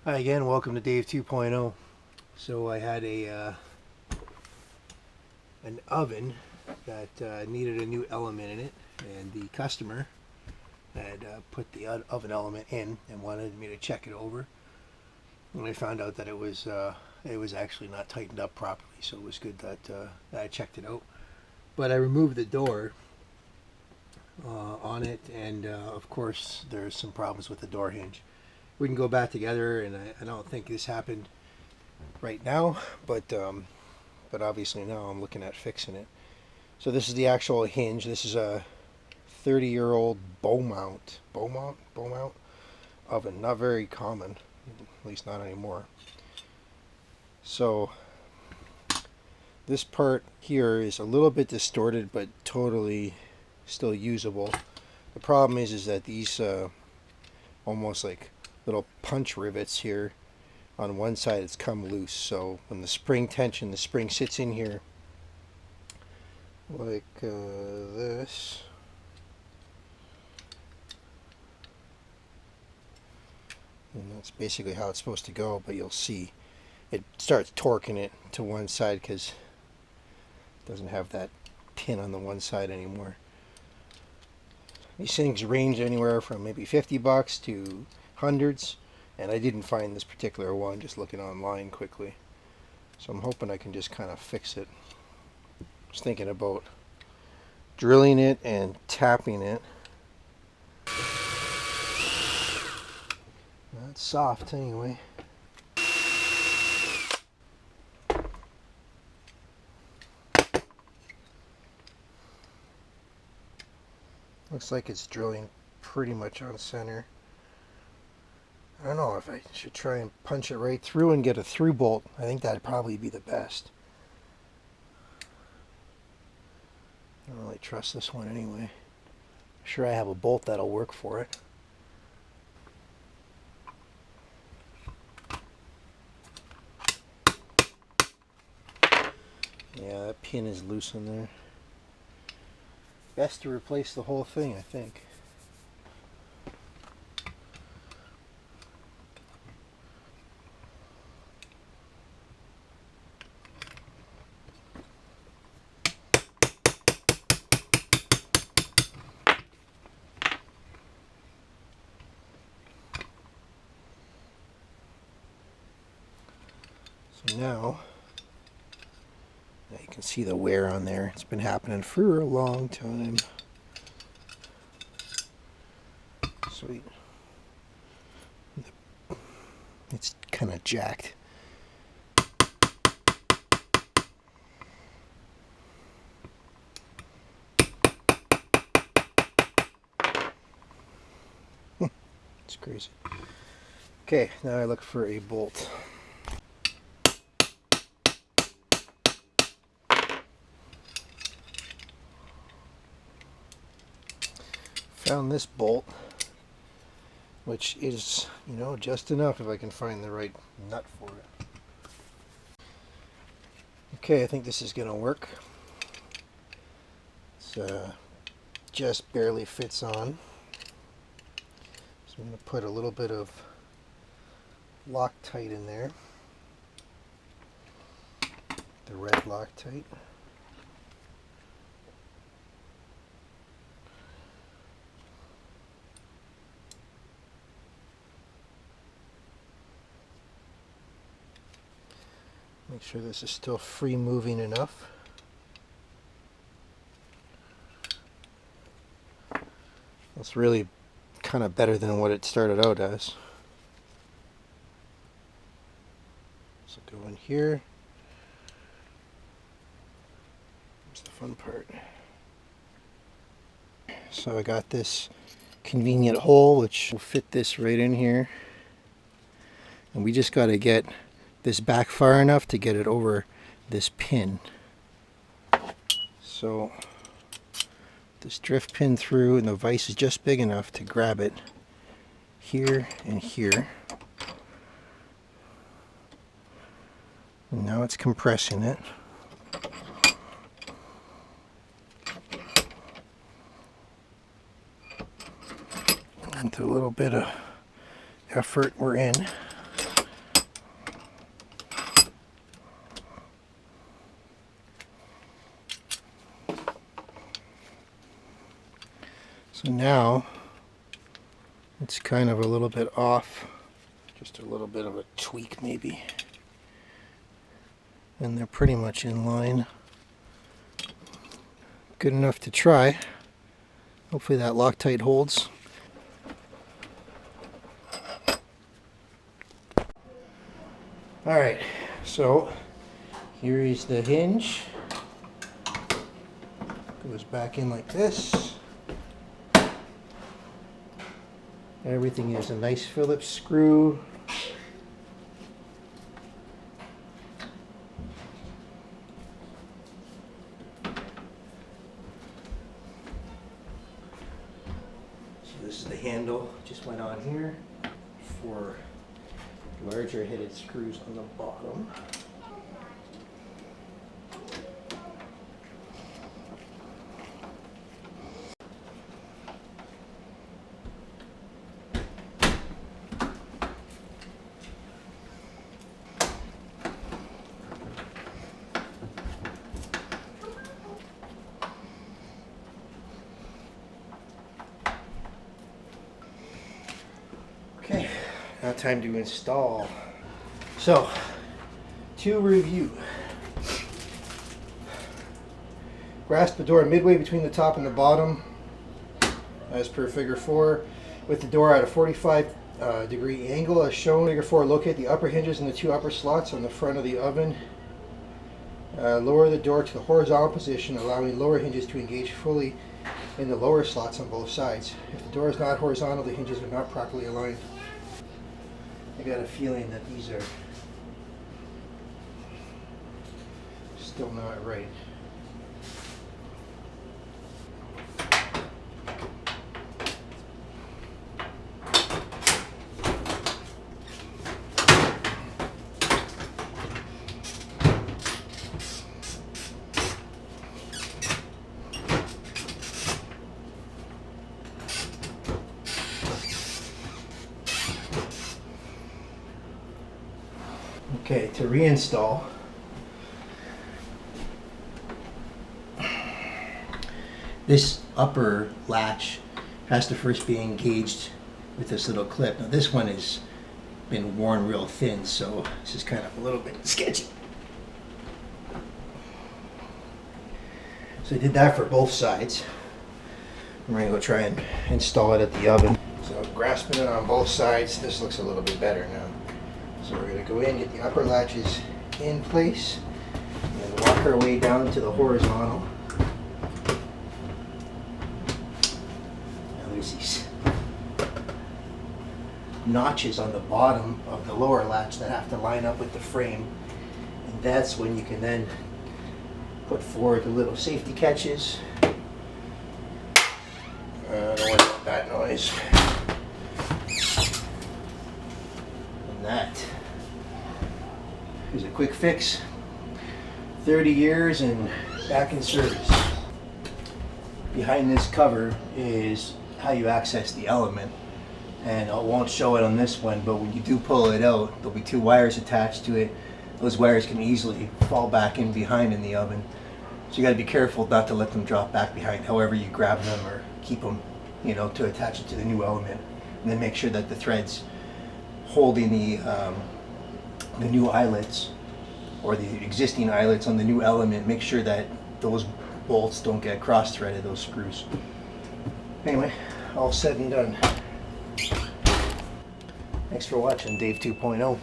Hi again, welcome to Dave 2.0. So I had an oven that needed a new element in it, and the customer had put the oven element in and wanted me to check it over. And I found out that it was actually not tightened up properly, so it was good that I checked it out. But I removed the door on it, and of course there's some problems with the door hinge. We can go back together, and I don't think this happened right now, but obviously now I'm looking at fixing it. So this is the actual hinge. This is a 30-year-old Beaumont oven. Not very common, at least not anymore. So this part here is a little bit distorted, but totally still usable. The problem is that these almost like little punch rivets here on one side, it's come loose. So when the spring sits in here like this, and that's basically how it's supposed to go. But you'll see it starts torquing it to one side because it doesn't have that pin on the one side anymore. These things range anywhere from maybe $50 to hundreds, and I didn't find this particular one just looking online quickly. So I'm hoping I can just kind of fix it. I was thinking about drilling it and tapping it. That's soft anyway. Looks like it's drilling pretty much on center. I don't know if I should try and punch it right through and get a through bolt. I think that'd probably be the best. I don't really trust this one anyway. I'm sure I have a bolt that'll work for it. Yeah, that pin is loose in there. Best to replace the whole thing, I think. So now you can see the wear on there. It's been happening for a long time. Sweet. It's kind of jacked. It's crazy. Okay, now I look for a bolt. Found this bolt, which is, just enough if I can find the right nut for it. Okay, I think this is going to work. It's just barely fits on. So I'm going to put a little bit of Loctite in there. The red Loctite. Make sure this is still free moving enough. That's really kind of better than what it started out as. So go in here. That's the fun part. So I got this convenient hole which will fit this right in here. And we just got to get this back far enough to get it over this pin. So this drift pin through, and the vise is just big enough to grab it here and here. And now it's compressing it. And with a little bit of effort, we're in. So now it's kind of a little bit off, just a little bit of a tweak maybe, and they're pretty much in line. Good enough to try. Hopefully that Loctite holds. Alright, so here is the hinge. Goes back in like this. Everything is a nice Phillips screw. So this is the handle, just went on here for larger headed screws on the bottom. Okay, now time to install. So, to review. Grasp the door midway between the top and the bottom, as per figure 4, with the door at a 45 degree angle as shown. Figure 4, locate the upper hinges and the 2 upper slots on the front of the oven. Lower the door to the horizontal position, allowing lower hinges to engage fully in the lower slots on both sides. If the door is not horizontal, the hinges are not properly aligned. I got a feeling that these are still not right. Okay, to reinstall, this upper latch has to first be engaged with this little clip. Now this one has been worn real thin, so this is kind of a little bit sketchy. So I did that for both sides. I'm going to go try and install it at the oven. So grasping it on both sides, this looks a little bit better now. So we're going to go in, get the upper latches in place, and then walk our way down to the horizontal. Now there's these notches on the bottom of the lower latch that have to line up with the frame, and that's when you can then put forward the little safety catches. Don't worry about that noise. And that is a quick fix. 30 years and back in service. Behind this cover is how you access the element. And I won't show it on this one, but when you do pull it out, there'll be 2 wires attached to it. Those wires can easily fall back in behind in the oven. So you got to be careful not to let them drop back behind, however you grab them or keep them, you know, to attach it to the new element. And then make sure that the threads holding the new eyelets or the existing eyelets on the new element, make sure that those bolts don't get cross-threaded, those screws. Anyway, all said and done. Thanks for watching Dave 2.0.